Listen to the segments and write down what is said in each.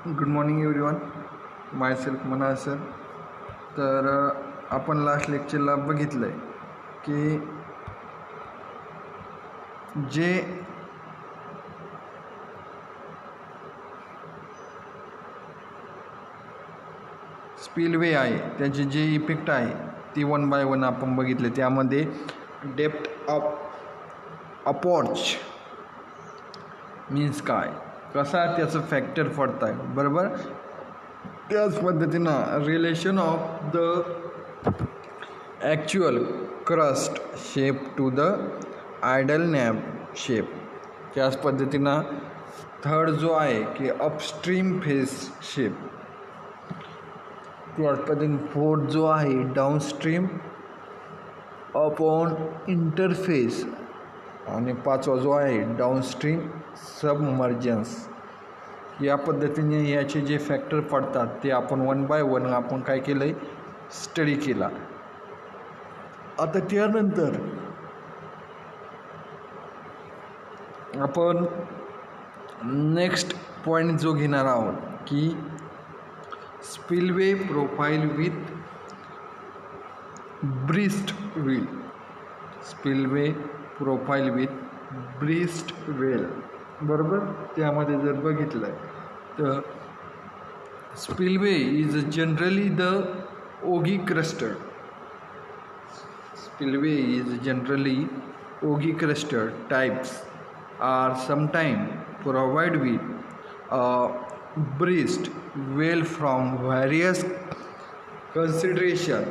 Good morning everyone. My self Manal sir. तर आपण last लेक्चरला बघितलं आहे की जे स्पिलवे आहे त्याचे जे इफेक्ट आहे ती वन बाय वन आपण बघितले. त्यामध्ये डेप्थ ऑफ अपॉर्च मीन्स काय, कसा त्याचं फॅक्टर पडत आहे, बरोबर. त्याच पद्धतीनं relation of the actual crest shape to the ideal nappe shape. त्याच पद्धतीनं थर्ड जो आहे की अपस्ट्रीम फेस शेप. त्याच पद्धतीने फोर्थ जो आहे डाऊनस्ट्रीम अपॉन इंटरफेस. आणि पाचवा जो आहे डाऊनस्ट्रीम सबमर्जन्स. या पद्धतीने याचे जे फॅक्टर पडतात ते आपण वन बाय वन आपण काय केलं आहे, स्टडी केला. आता त्यानंतर आपण नेक्स्ट पॉईंट जो घेणार आहोत की spillway profile with breast wall. Spillway profile with breast wall, बरोबर. त्यामध्ये जर बघितलं तर spillway is generally the ogee crested. Spillway is generally ogee crested types are sometime provide with a breast well from various consideration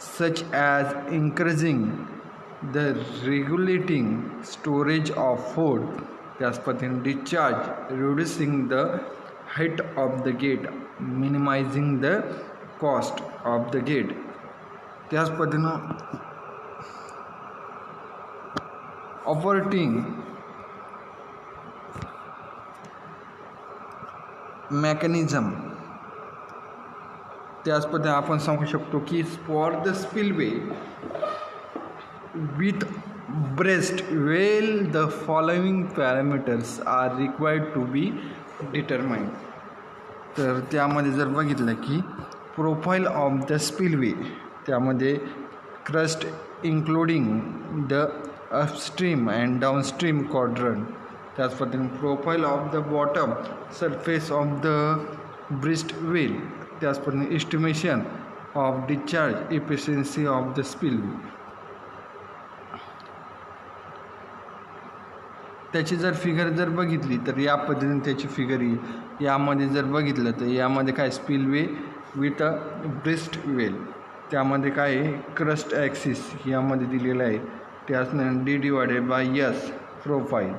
such as increasing the regulating storage of food. त्याच पद्धतीने discharge, reducing the height of the gate, minimizing the cost of the gate. त्याच पद्धतीनं operating mechanism. त्याच पद्धतीने आपण सांगू शकतो की for the spillway with breast wall the following parameters are required to be determined. तर त्यामध्ये जर बघितलं की प्रोफाईल ऑफ द स्पिलवे, त्यामध्ये crest including the upstream and downstream quadrant. त्याच पद्धतीने profile of the bottom surface of the breast wall. त्याच पद्धतीने estimation of discharge efficiency of the spillway. त्याची जर फिगर जर बघितली तर या पद्धतीने त्याची फिगर येईल. यामध्ये जर बघितलं तर यामध्ये काय स्पिलवे विथ अ ब्रिस्ट वेल. त्यामध्ये काय आहे क्रस्ट ॲक्सिस यामध्ये दिलेलं आहे. त्याचनं D/S प्रोफाईल.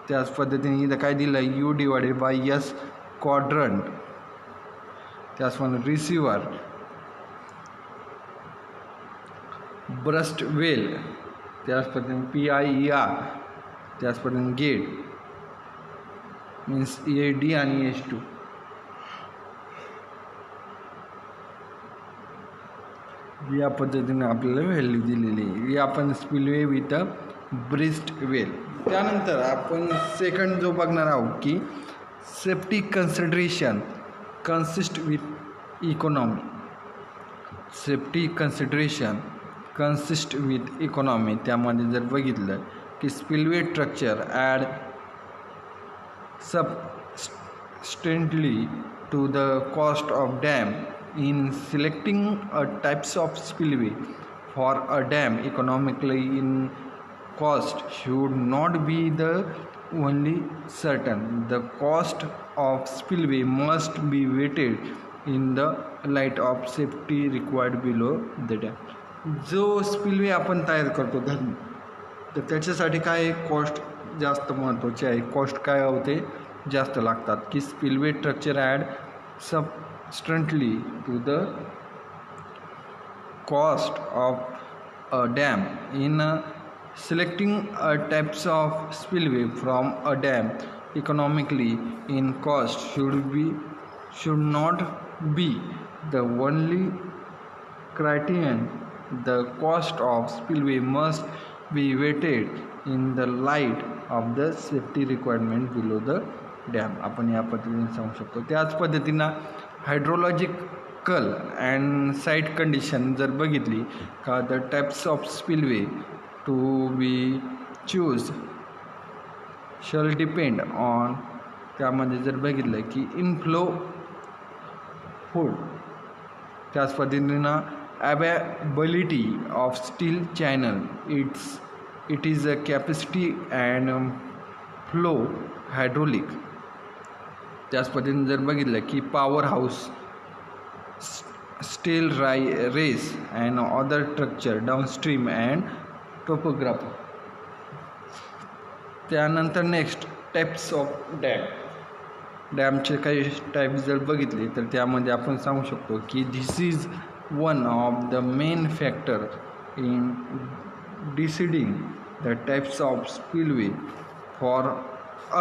त्याच पद्धतीने इथं काय दिलं आहे U/S क्वाड्रंट. त्याचप्रमाणे रिसिव्हर ब्रेस्ट वेल. त्याच पद्धतीने PIER. त्याच पद्धतीने गेट मीन्स AD आणि S2. या पद्धतीने आपल्याला व्हॅल्यू दिलेली आहे. या आपण spillway with a breast wall. त्यानंतर आपण सेकंड जो बघणार आहोत की safety consideration consist with economy. Safety consideration consist with economy. त्यामध्ये जर बघितलं की spillway structure add substantially to the cost of dam. In selecting a types of spillway for a dam, economically in cost should not be the only certain. The cost of spillway must be weighted in the light of safety required below the dam. जो spillway आपण तयार करतो धरण, तर त्याच्यासाठी काय cost जास्त महत्त्वाची आहे. कॉस्ट काय होते, जास्त लागतात. की spillway structure add substantially to the cost of a dam. In selecting a types of spillway from a dam, economically in cost should not be the only criterion. The cost of spillway must be weighted in the light of the safety requirement below the dam आपण या पद्धतीने सांगू शकतो. त्याच पद्धतीनं hydrological and site condition जर बघितली का the types of spillway to be choose shall depend on, त्यामध्ये जर बघितलं की इनफ्लो फूड, त्याच पद्धतीनं availability of steel channel, it is a capacity and flow hydraulic. त्याच पद्धतीने जर बघितलं की power house, steel race and other structure downstream and topography. त्यानंतर नेक्स्ट टाइप्स ऑफ डॅमचे काही टाईप्स जर बघितले तर त्यामध्ये आपण सांगू शकतो की this is one of the main factor in deciding the types of spillway for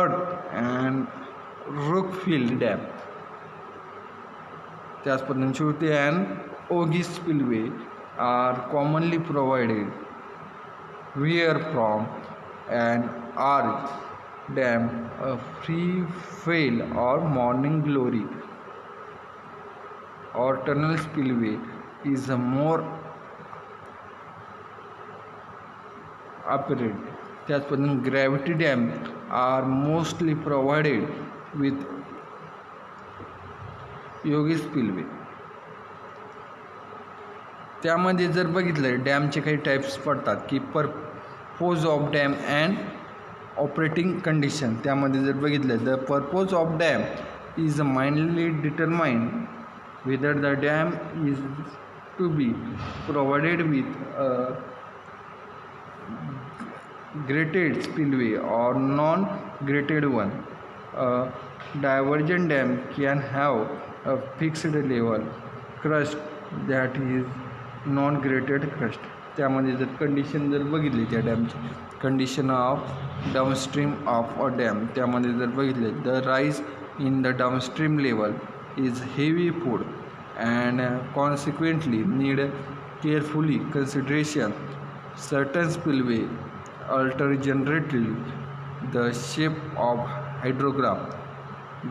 earth and rockfill dam. त्याच पद्धतीने शेवटी and ogee spillway are commonly provided where from an arch dam, a free fall or morning glory or tunnel spillway is a more apparent. त्याच पद्धतीने gravity dam are mostly provided with ogee spillway. त्यामध्ये जर बघितलं डॅमचे काही types पडतात की purpose of dam and operating condition. त्यामध्ये जर बघितलं the purpose of dam is mainly determined whether the dam is to be provided with gated spillway or non-graded one. A divergent dam can have a fixed level crust that is non-graded crust. त्यामध्ये जर condition जर बघितली त्या डॅमची, condition of downstream of a dam, त्यामध्ये जर बघितले the rise in the downstream level is heavy flood and consequently need carefully consideration. Certain spillway alter generally the shape of hydrogram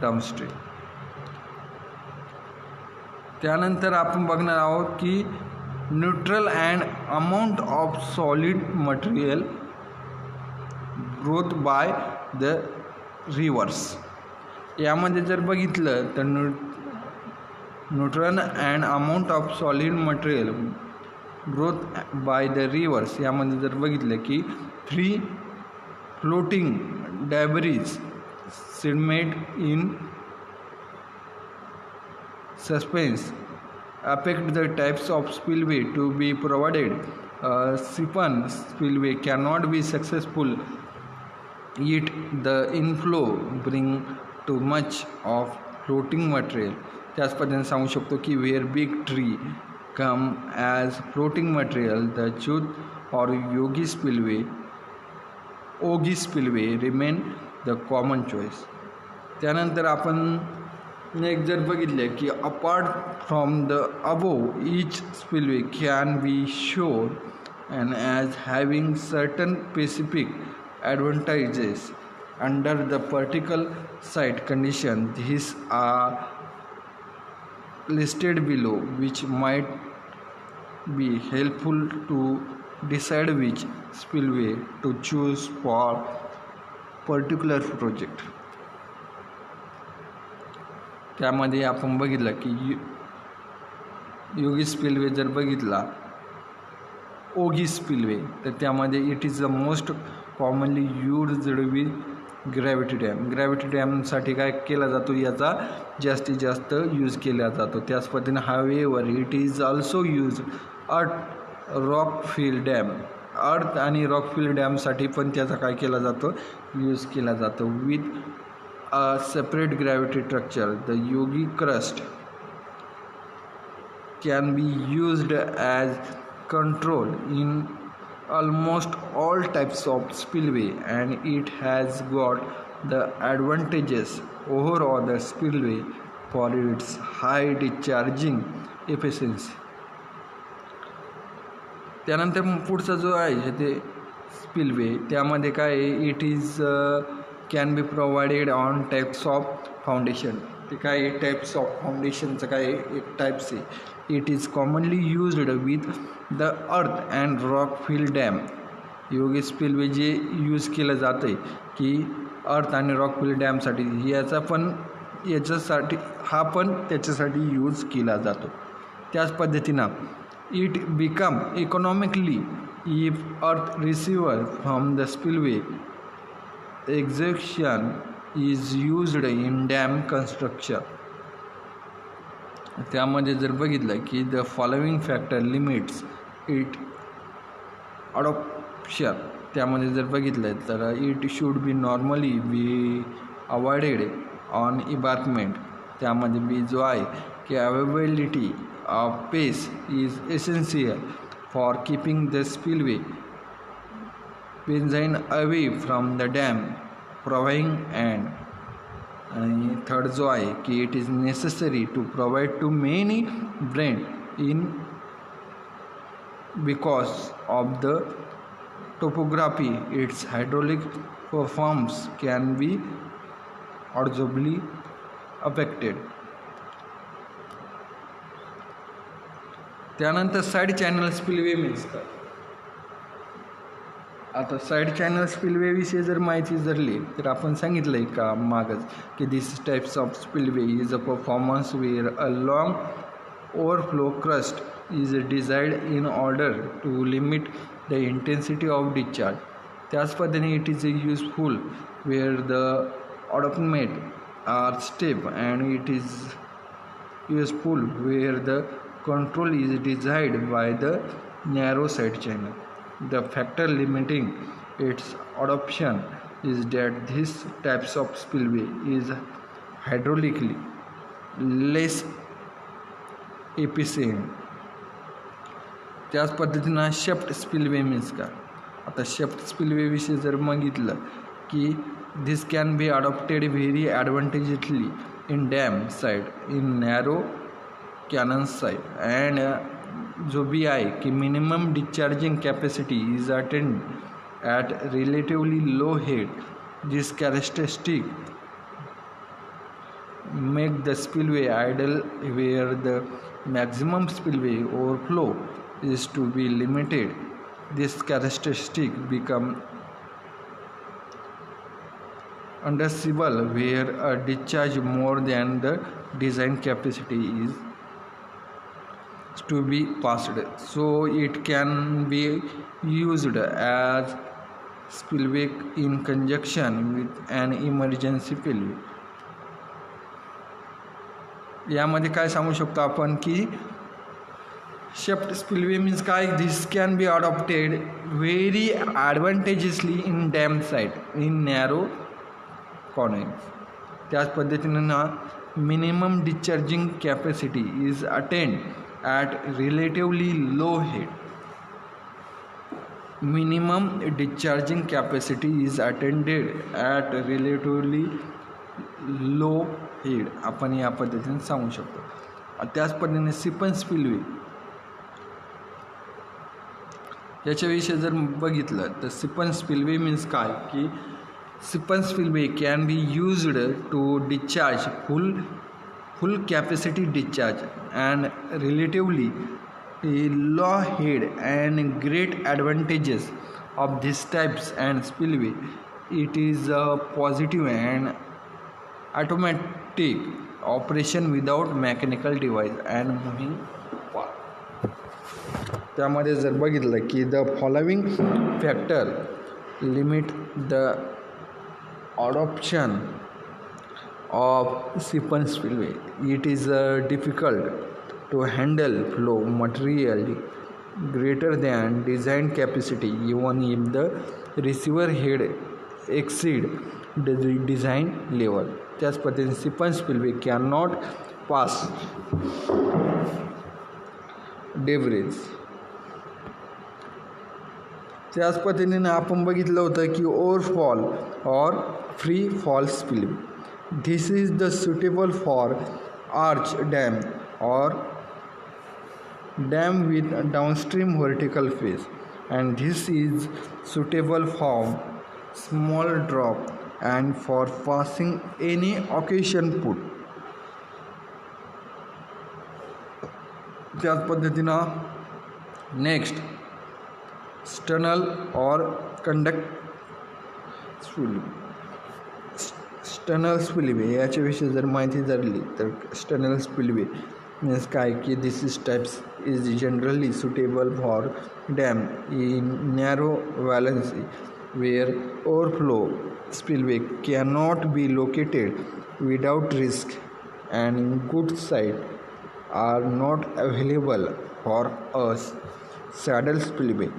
downstream. त्यानंतर आपण बघणार आहोत की nature and amount of solid material brought by the rivers. यामध्ये जर बघितलं तर nature and amount of solid material brought by the rivers, यामध्ये जर बघितलं की free floating debris sediment in suspension affect the types of spillway to be provided. Siphon spillway cannot be successful yet the inflow bring too much of floating material. त्याच पद्धतीने सांगू शकतो की where big tree come as floating material, the Chut or Ogi spillway remain the common choice. त्यानंतर आपण next जर बघितले की apart from the above each spillway can be shown and as having certain specific advantages under the particular site condition. These are listed below, which might be helpful to decide which spillway to choose for particular project. त्यामध्ये आपण बघितलं की योगी spillway जर बघितला ओगी spillway तर त्यामध्ये it is the most commonly used with gravity dam. Gravity डॅमसाठी काय केला जातो, याचा जास्तीत जास्त यूज केला जातो. त्याच पद्धतीने however it is also use अर्थ रॉकफिल डॅम. अर्थ आणि रॉकफिल डॅमसाठी पण त्याचा काय केला जातो, यूज केला जातो. With a separate gravity structure, the yogi crust can be used as control in almost all types of spillway, and it has got the advantages over other spillway for its high discharging efficiency. त्यानंतर पुढचा जो आहे ते spillway, त्यामध्ये काय it is can be provided on types of foundation. ते काय types of फाउंडेशनचं काय एक टाइप्स आहे. It is commonly used with the earth and rock fill dam. Ogee spillway जे यूज केलं जातं आहे की अर्थ आणि रॉक फिल डॅमसाठी, याच्यासाठी हा पण त्याच्यासाठी यूज केला जातो. त्याच पद्धतीनं it become economically if earth received from the spillway excavation is used in dam construction. त्यामध्ये जर बघितलं की the following factor limits it adoption. त्यामध्ये जर बघितलं तर it should be normally be avoided on embankment. त्यामध्ये बी जो आहे की availability of space is essential for keeping the spillway बेंझाइन away from the dam providing and. आणि थर्ड जो आहे की it is necessary to provide too many bends in because of the topography its hydraulic performance can be adversely affected. त्यानंतर side channel spillway means काय. आता side channel spillway विषयी जर माहिती धरली तर आपण सांगितलं आहे का मागच की this types of spillway is a performance where a long overflow crest is designed in order to limit the intensity of discharge. त्याच पद्धतीने it is useful where the ऑडॉपमेट are steep and it is useful where the control is designed by the narrow side channel. The factor limiting its adoption is that this types of spillway is hydraulically less efficient. त्याच पद्धतीनं शेफ्ट spillway means का. आता शेफ्ट spillway विषयी जर बघितलं की this can be adopted very advantageously in dam site in narrow canyon site and जो भी आहे की minimum discharging capacity is attained at relatively low head. This characteristic make the spillway ideal where the maximum spillway overflow is to be limited. This characteristic become understandable where a discharge more than the design capacity is to be passed, so it can be used as spillway in conjunction with an emergency spillway. यामध्ये काय सांगू शकतो आपण की शेफ्ट spillway means काय. This can be adopted very advantageously in dam site in narrow corners. त्याच पद्धतीनं minimum discharging capacity is attained at relatively low head. Minimum discharging capacity is attended at relatively low head आपण या पद्धतीने सांगू शकतो. त्याच पद्धतीने सिपन स्पिलवे याच्याविषयी जर बघितलं तर सिपन स्पिलवे मीन्स काय की siphon spillway can be used to discharge full capacity discharge and relatively low head and great advantages of these types and spillway. It is a positive and automatic operation without mechanical device and moving part. त्यामध्ये जर बघितलं की the following factor limit the adoption of siphon spillway. It is difficult to handle flow material greater than design capacity even if the receiver head exceed the design level. त्याच पद्धतीने siphon spillway cannot pass debris. त्याच पद्धतीने आपण बघितलं होतं की ओव्हरफॉल और free fall spillway. This is the suitable for arch dam or dam with downstream vertical face, and this is suitable for small drop and for passing any occasion put. त्याच पद्धतीनं next sternal और conduct sternal spillway याच्याविषयी जर माहिती झाली तर sternal spillway means काय की this is types is generally suitable for dam in narrow valleys where overflow spillway cannot be located without risk and good site are not available for us saddle spillway.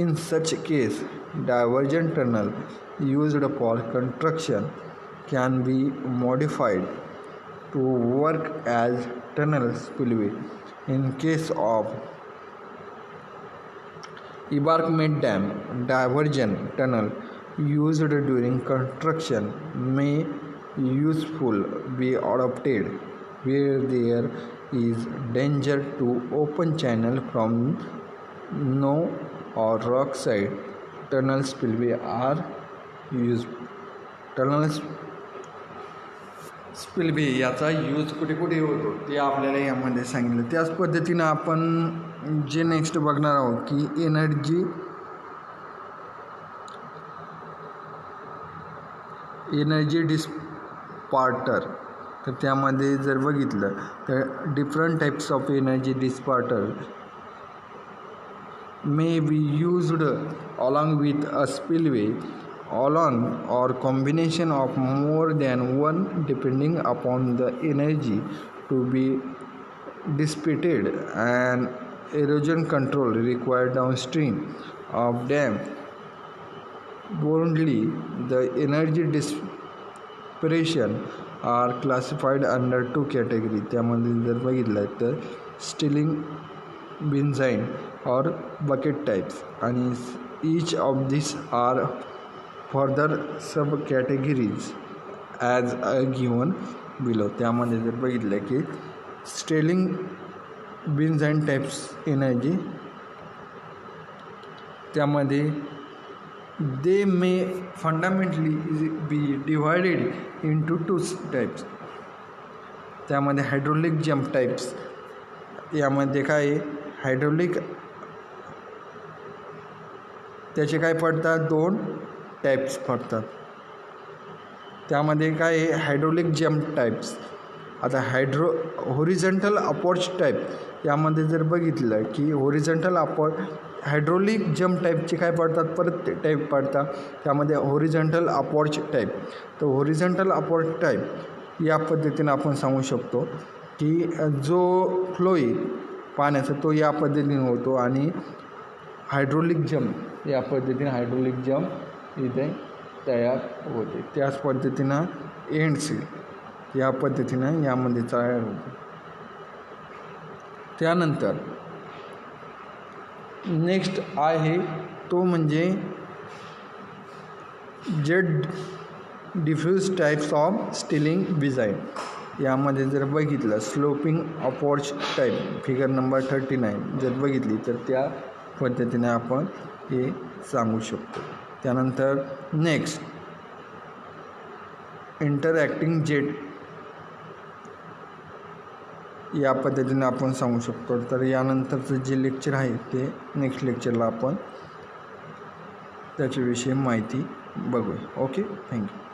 In such case, divergent tunnel used for construction can be modified to work as tunnel spillway. In case of embankment dam, divergent tunnel used during construction may useful be adopted where there is danger to open channel from snow or rock side. Tunnel spillway are used. Tunnel spillway याचा use कुठे कुठे होतो ते आपल्याला यामध्ये सांगितलं. त्याच पद्धतीनं आपण जे नेक्स्ट बघणार आहोत की एनर्जी डिस्पार्टर. तर त्यामध्ये जर बघितलं तर different types of energy dissipator may be used along with a spillway, along or combination of more than one depending upon the energy to be dissipated and erosion control required downstream of dam. Broadly, the energy dispersion are classified under two categories. त्यामध्ये जर बघितलं तर Stilling बेंझाइन or bucket types, and each of these are further subcategories as given below. त्यामध्ये जर बघितलं की Stilling बेंझाइन types energy त्यामध्ये they may fundamentally be divided into two types. त्यामध्ये हायड्रोलिक जंप टाइप्स यामध्ये काय हायड्रोलिक त्याचे काय पडतात दोन टाइप्स पडतात. त्यामध्ये काय हायड्रोलिक जंप टाइप्स. आता होरिझॉन्टल अप्रोच टाइप यामध्ये जर बघितलं की होरिझॉन्टल हायड्रोलिक जंप टाइपचे काय पडतात परत टाईप पडतात. त्यामध्ये होरिझॉन्टल अप्रोच टाइप. तर होरिझॉन्टल अप्रोच टाइप या पद्धतीने आपण सांगू शकतो की जो फ्लो आहे पाण्याचा तो या पद्धतीने होतो आणि हायड्रोलिक जंप या पद्धतीने हायड्रोलिक जंप इथे तयार होते. त्याच पद्धतीनं एंड सील या पद्धतीनं यामध्ये तयार होते. त्यानंतर नेक्स्ट आहे तो म्हणजे jet diffuse types of stilling design. यामध्ये जर बघितलं sloping approach type figure number 39 जर बघितली तर त्या पद्धतीने आपण हे सांगू शकतो. त्यानंतर नेक्स्ट इंटरॅक्टिंग जेट या पद्धतीने आपण सांगू शकतो. तर यानंतरचं जे लेक्चर आहे ते नेक्स्ट लेक्चरला आपण त्याच्याविषयी माहिती बघूया. Okay, thank you.